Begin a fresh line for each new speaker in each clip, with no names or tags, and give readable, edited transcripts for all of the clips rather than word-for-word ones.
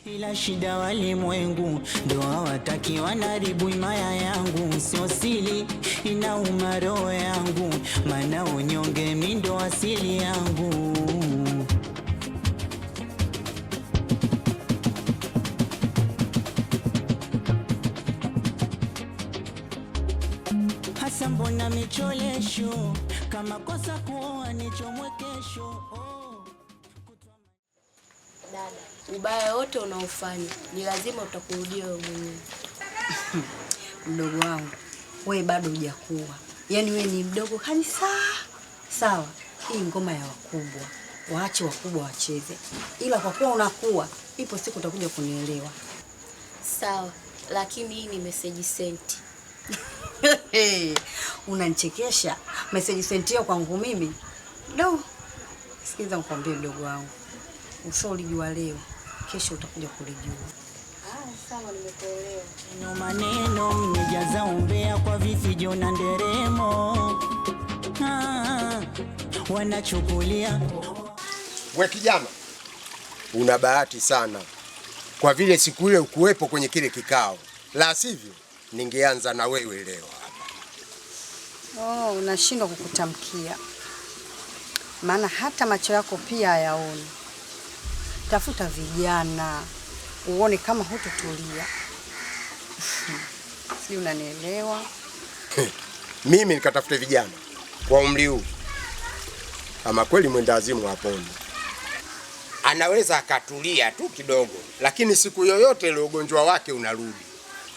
Ila shida walimwengu ndo hawataki wanaribu imaya yangu, sio siri inauma roho yangu, maana unyonge mi ndo asili yangu. Hasa mbona micholesho kama kosa kuoa nichomwe kesho.
Dada, ubaya wote unaofanya ni lazima utakurudia wewe mwenyewe.
Mdogo wangu, wewe bado hujakuwa. Yaani wewe ni mdogo kabisa. Sawa, hii ngoma ya wakubwa. Waache wakubwa wacheze. Ila kwa kuwa unakuwa, ipo siku utakuja kunielewa.
Sawa, lakini hii ni message sent.
Unanichekesha. Message sent hiyo kwangu mimi? Do. Sikiza nikwambie mdogo wangu. Usiolijua leo, kesho utakuja kulijua.
Sawa, nimekuelewa.
Neno maneno mmejaza umbea kwa vifijo na nderemo. Wanachukulia.
We kijana, una bahati sana kwa vile siku ile ukuwepo kwenye kile kikao. La sivyo ningeanza na wewe leo hapa.
Unashindwa kukutamkia. Maana hata macho yako pia hayaoni. Tafuta vijana uone kama hututulia. Si unanielewa?
Mimi nikatafute vijana kwa umri huu? Kama kweli mwendazimu haponi. Anaweza akatulia tu kidogo, lakini siku yoyote ile ugonjwa wake unarudi.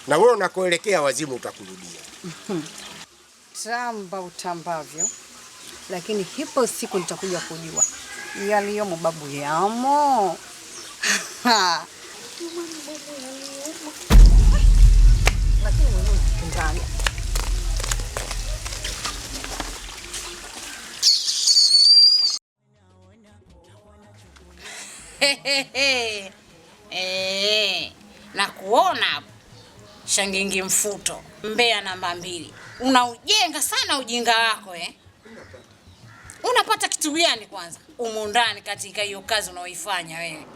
Na wewe unakoelekea wazimu utakurudia.
Tamba utambavyo, lakini hipo siku nitakuja kujua yaliyomo babu yamo. Lakini wewe ndani.
Na kuona hapo Shangingi Mfuto, Mbeya namba 2. Unaujenga sana ujinga wako Unapata kitu gani kwanza umo ndani katika hiyo kazi unaoifanya wewe?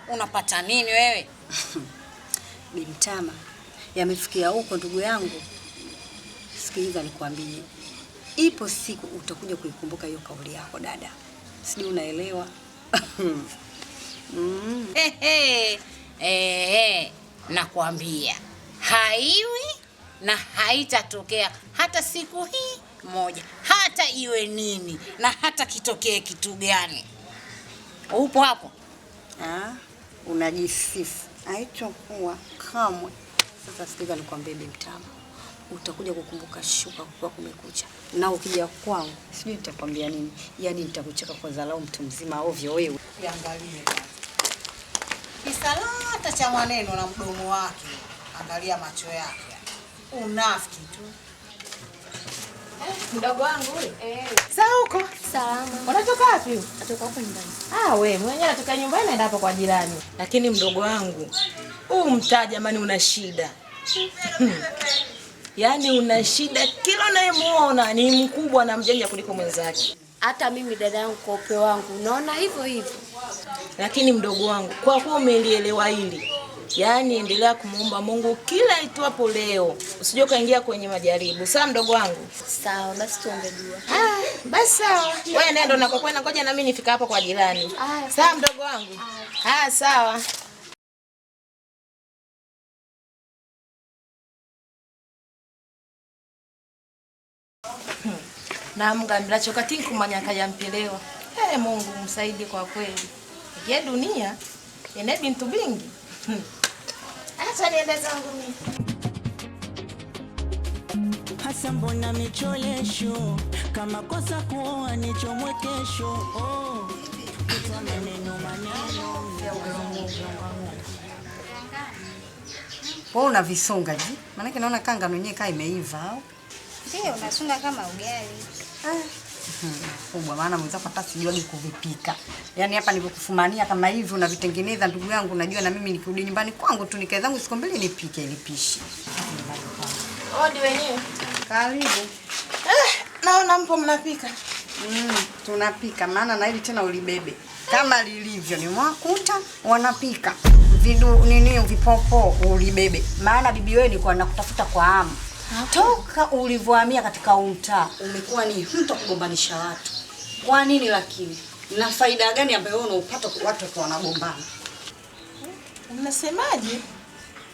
Unapata nini wewe?
Bimtama, yamefikia huko ndugu yangu. Sikiliza nikwambie. Ipo siku utakuja kuikumbuka hiyo kauli yako dada. Sijui unaelewa?
Nakwambia haiwi na haitatokea hata siku hii moja, hata iwe nini na hata kitokee kitu gani. Upo hapo?
Unajisifu. Haitokuwa kamwe. Sasa sikiliza nikwambie Bimtama. Utakuja kukumbuka shuka kwa kumekucha. Na ukija kwangu, sijui nitakwambia nini. Yaani nitakucheka kwa dharau mtu mzima ovyo wewe.
Angalie kwanza. Kisalata cha maneno na mdomo wake. Angalia macho yake. Unafiki tu. Mdogo wangu wewe? Sasa huko?
Salama.
Unatoka wapi?
Natoka hapo nyumbani.
Wewe mwenyewe unatoka nyumbani naenda hapo kwa jirani. Lakini mdogo wangu, mtaa jamani una shida. Yaani una shida, kila unayemuona ni mkubwa na mjanja kuliko mwenzake.
Hata mimi dada yangu kwa upeo wangu naona hivyo hivyo.
Lakini mdogo wangu, kwa kuwa umelielewa hili, yaani endelea kumuomba Mungu kila itwapo leo. Usije kaingia kwenye majaribu. Sawa mdogo wangu?
Sawa, basi tuombe dua.
Basi sawa. Wewe nenda unakokwenda, ngoja na mimi nifika hapo kwa jirani. Sawa mdogo wangu? Sawa. Na mgambira chokati kumanyaka ya mpelewa. Mungu msaidie kwa kweli. Ya dunia ina bintu bingi. Acha niende zangu mimi.
Hasa mbona micholesho kama kosa kuoa nichomwe kesho. Maneno.
Wewe una visonga ji? Maana naona kanga mwenyewe kaa imeiva au?
Ndio, unasunga kama ugali.
Kubwa maana mwenzako hata sijui kuvipika. Yaani hapa nilipokufumania kama hivi unavitengeneza ndugu yangu, najua na mimi nikirudi nyumbani kwangu tu nikae zangu siku mbili nipike ile pishi.
Odi wenyewe.
Karibu.
Naona mpo mnapika.
Tunapika maana na hili tena ulibebe. Kama lilivyo ni mwakuta wanapika. nini vipopo ulibebe. Maana bibi wewe nilikuwa nakutafuta kwa hamu. Toka ulivyohamia katika umtaa umekuwa ni mtu kugombanisha watu. Kwa nini lakini? Na faida gani ambayo wewe unaupata watu kwa wanagombana?
Unasemaje?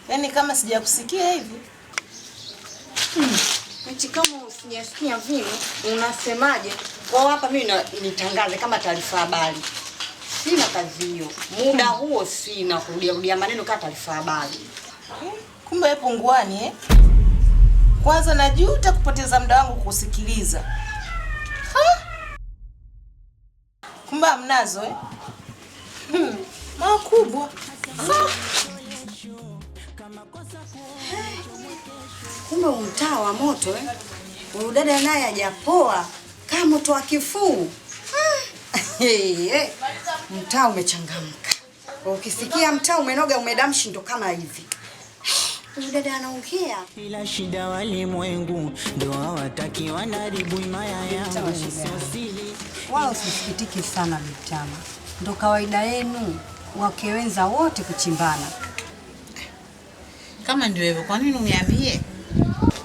Yaani kama sijakusikia hivi.
Eti kama usijasikia vile unasemaje? Kwa hapa mimi nitangaze kama taarifa habari. Sina kazi hiyo. Muda huo sina kurudia maneno kama taarifa habari.
Kumbe wewe punguani Kwanza najuta kupoteza muda wangu kusikiliza. Kumbe mnazo makubwa.
Kumbe mtaa wa moto Udada naye hajapoa kama moto wa kifuu. Mtaa umechangamka. Ukisikia mtaa umenoga umedamshi ndo kama hivi. Udada anaongea.
Ila shida walimwengu ndo hawataki wanaribu imaya yangu.
Wao usisikitike sana Mitama. Ndo kawaida yenu wake wenza wote kuchimbana.
Kama ndio hivyo, kwa nini uniambie?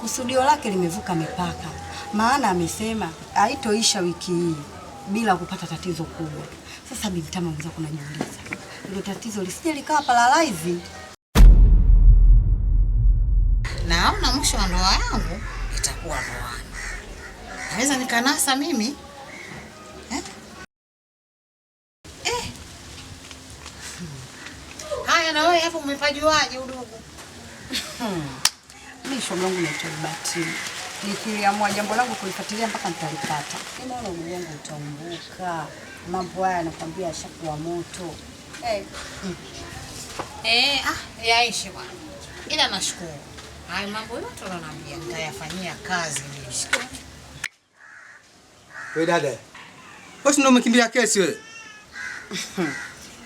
Kusudio lake limevuka mipaka. Maana amesema haitoisha wiki hii bila kupata tatizo kubwa. Sasa Mitama mwanzo kunajiuliza. Hilo tatizo lisije likawa paralyze.
Naona mwisho wa ndoa yangu itakuwa ndoana. Naweza nikanasa mimi? Haya na wewe hapo umepajuaje udugu?
Mimi shoga yangu naitwa Batini. Nikiliamua jambo langu kulifuatilia mpaka nitalipata. Nimeona ugongo wangu utaumbuka. Mambo haya nakwambia yashakuwa moto.
Yaishi bwana. Ila nashukuru. Haya mambo yote unaniambia nitayafanyia kazi mimi.
Wewe dada. Wewe ndio umekimbia kesi wewe.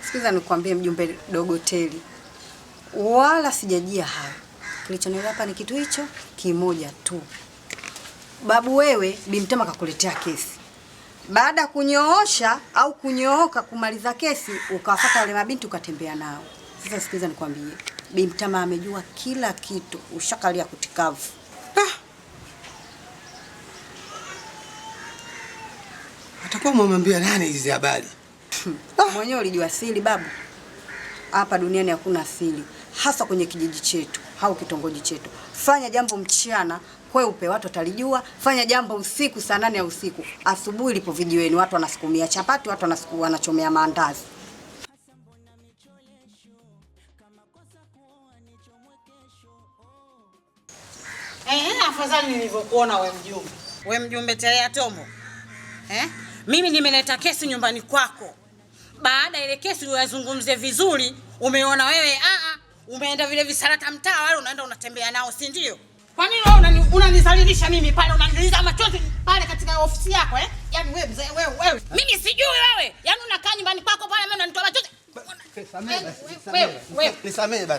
Sikiza nikwambie mjumbe Dogoteli. Wala sijajia haya. Kilichonileta hapa ni kitu hicho kimoja tu. Babu wewe Bimtama kakuletea kesi. Baada ya kunyoosha au kunyooka kumaliza kesi ukawafuata wale mabinti ukatembea nao. Sasa sikiza nikwambie. Bimtama amejua kila kitu, ushakalia kutikavu.
Atakuwa umemwambia nani hizi habari?
Mwenyewe ulijua siri babu. Hapa duniani hakuna siri, hasa kwenye kijiji chetu au kitongoji chetu. Fanya jambo mchana, kweupe watu watalijua. Fanya jambo usiku saa 8 ya usiku. Asubuhi lipo vijiweni watu wanasukumia chapati, watu wanachomea maandazi.
Afadhali nilivyokuona wewe mjumbe. Wewe mjumbe Telea Tomo. Mimi nimeleta kesi nyumbani kwako. Baada ile kesi uyazungumze vizuri, umeona wewe umeenda vile visarata mtaa wale unaenda unatembea nao, si ndio? Kwa nini wewe unanizalilisha mimi pale unaniliza machozi pale katika ofisi yako Yaani wewe mzee wewe. Mimi sijui wewe. Yaani unakaa nyumbani kwako pale mimi unanitoa machozi.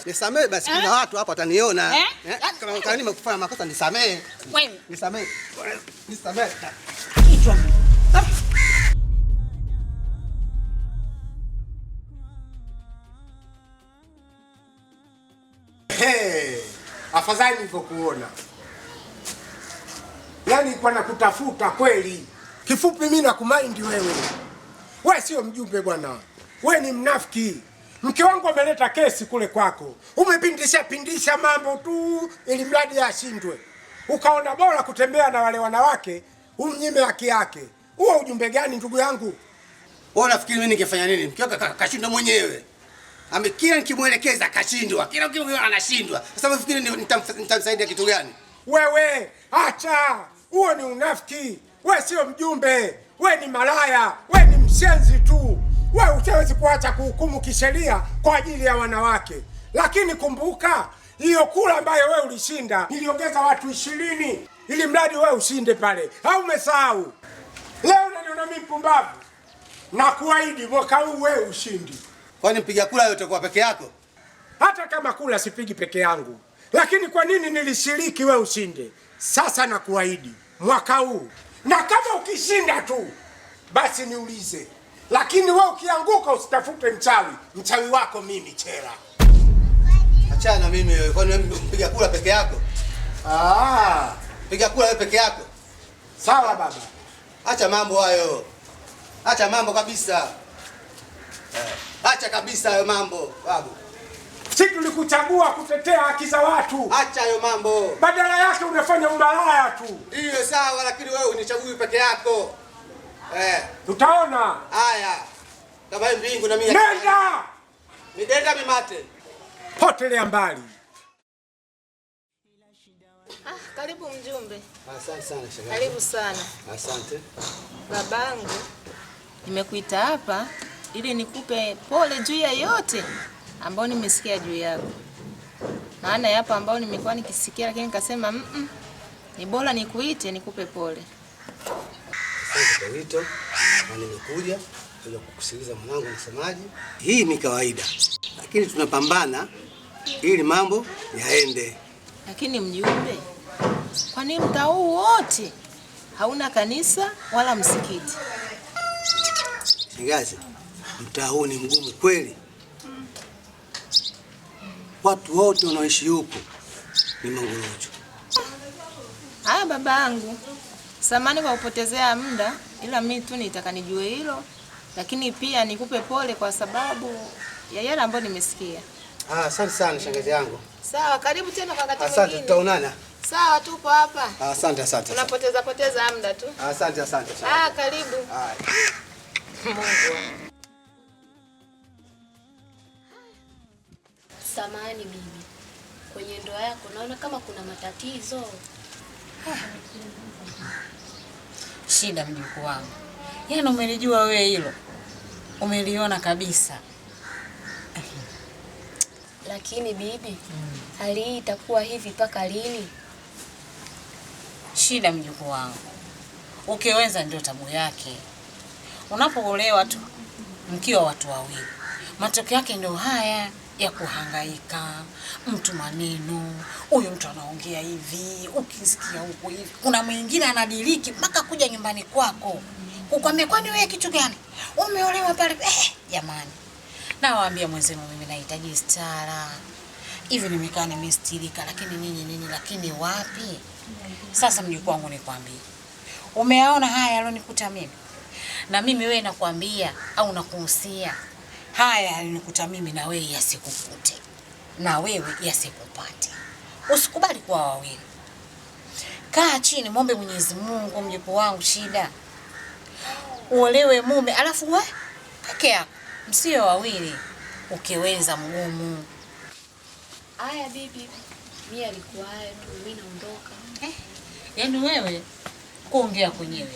Nisamee basi. Kuna watu hapa wataniona. Kama nimekufanya makosa nisamee.
Wewe.
Nisamee.
Kichwa.
Afadhali nilivyokuona. Yaani kwa nakutafuta kweli. Kifupi mimi nakumind wewe. Wewe sio mjumbe bwana. Wewe ni mnafiki. Mke wangu ameleta kesi kule kwako. Umepindisha mambo tu ili mradi ashindwe. Ukaona bora kutembea na wale wanawake, umnyime haki yake. Huo ujumbe gani ndugu yangu?
Wewe unafikiri mimi ningefanya nini? Mke wako kashinda mwenyewe. Kila nikimuelekeza kashindwa. Kila anashindwa. Sasa unafikiri nitamsaidia kitu gani?
Wewe acha. Huo ni unafiki. Wewe sio mjumbe. Wewe ni malaya. Wewe ni mshenzi tu. Wewe utawezi kuacha kuhukumu kisheria kwa ajili ya wanawake. Lakini kumbuka, hiyo kula ambayo wewe ulishinda, niliongeza watu 20 ili mradi wewe ushinde pale. Au umesahau? Leo unaniona mimi mpumbavu. Na kuahidi mwaka huu wewe ushindi.
Kwani mpiga kula yote kwa peke yako?
Hata kama kula sipigi peke yangu. Lakini kwa nini nilishiriki wewe ushinde? Sasa na kuahidi mwaka huu. Na kama ukishinda tu, basi niulize. Lakini wewe ukianguka usitafute mchawi. Mchawi wako mimi Chela.
Achana mimi wewe. Kwani wewe mpiga kula peke yako? Piga kula wewe peke yako.
Sawa baba.
Acha mambo hayo. Acha mambo kabisa. Acha kabisa hayo mambo, babu.
Sisi tulikuchagua kutetea haki za watu.
Acha hayo mambo.
Badala yake unafanya umalaya tu.
Hiyo sawa, lakini wewe unichagui peke yako.
Tutaona.
Haya. Kama mbingu na mimi.
Nenda!
Midenda mimate.
Potelea mbali.
Karibu mjumbe.
Asante sana shangazi.
Karibu sana.
Asante.
Babangu, nimekuita hapa ili nikupe pole juu ya yote ambao nimesikia juu yako. Maana yapo ambao nimekuwa nikisikia, lakini nikasema ni bora nikuite nikupe pole.
Asante kwa wito, na nimekuja kuja kukusikiliza mwanangu nasemaje. Hii ni kawaida, lakini tunapambana ili mambo yaende.
Lakini mjumbe, kwa nini mtaa huu wote hauna kanisa wala msikiti?
Shangazi, mtaa huu ni mgumu kweli. Watu wote wanaoishi huko ni mangorojo.
Haya babangu, samani kwa kupotezea muda, ila mimi tu nitaka nijue hilo, lakini pia nikupe pole kwa sababu ya yale ambayo nimesikia.
Asante sana shangazi yangu.
Sawa, karibu tena kwa wakati mwingine.
Asante, tutaonana.
Sawa, tupo hapa.
Asante.
Tunapoteza muda tu.
Asante.
Karibu. Mungu.
Samahani bibi, kwenye ndoa yako naona kama kuna matatizo.
Shida mjukuu wangu. Yaani umelijua wewe hilo. Umeliona kabisa.
Lakini bibi, hali hii itakuwa hivi mpaka lini?
Shida mjukuu wangu. Ukiweza ndio tabu yake. Unapoolewa tu mkiwa watu wawili, matokeo yake ndio haya ya kuhangaika, mtu maneno, huyu mtu anaongea hivi, ukisikia huko hivi. Kuna mwingine anadiriki mpaka kuja nyumbani kwako kukwambia, kwani wewe kitu gani? Umeolewa pale jamani. Nawaambia mwenzenu mimi nahitaji stara. Hivi nimekaa nimestirika, lakini nini lakini wapi? Sasa mjukuu wangu nikwambie. Umeaona haya yalonikuta mimi? Na mimi wewe nakwambia au nakuhusia, haya yalinikuta mimi na wewe yasikukute. Na wewe yasikupate. Usikubali kuwa wawili. Kaa chini muombe Mwenyezi Mungu mjukuu wangu Shida. Uolewe mume alafu wewe peke yako. Msio wawili. Ukiweza mgumu.
Haya bibi, mimi alikuwa haya tu, mimi naondoka.
Yaani wewe kuongea kwenyewe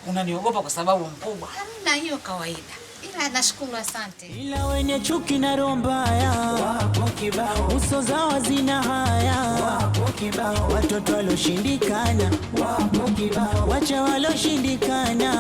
unaniogopa kwa sababu mkubwa. Hamna, hiyo kawaida. Ila nashukuru, asante.
Ila wenye chuki na roho mbaya wapo kibao, uso zao zina haya wapo kibao, watoto waloshindikana wapo kibao, wacha waloshindikana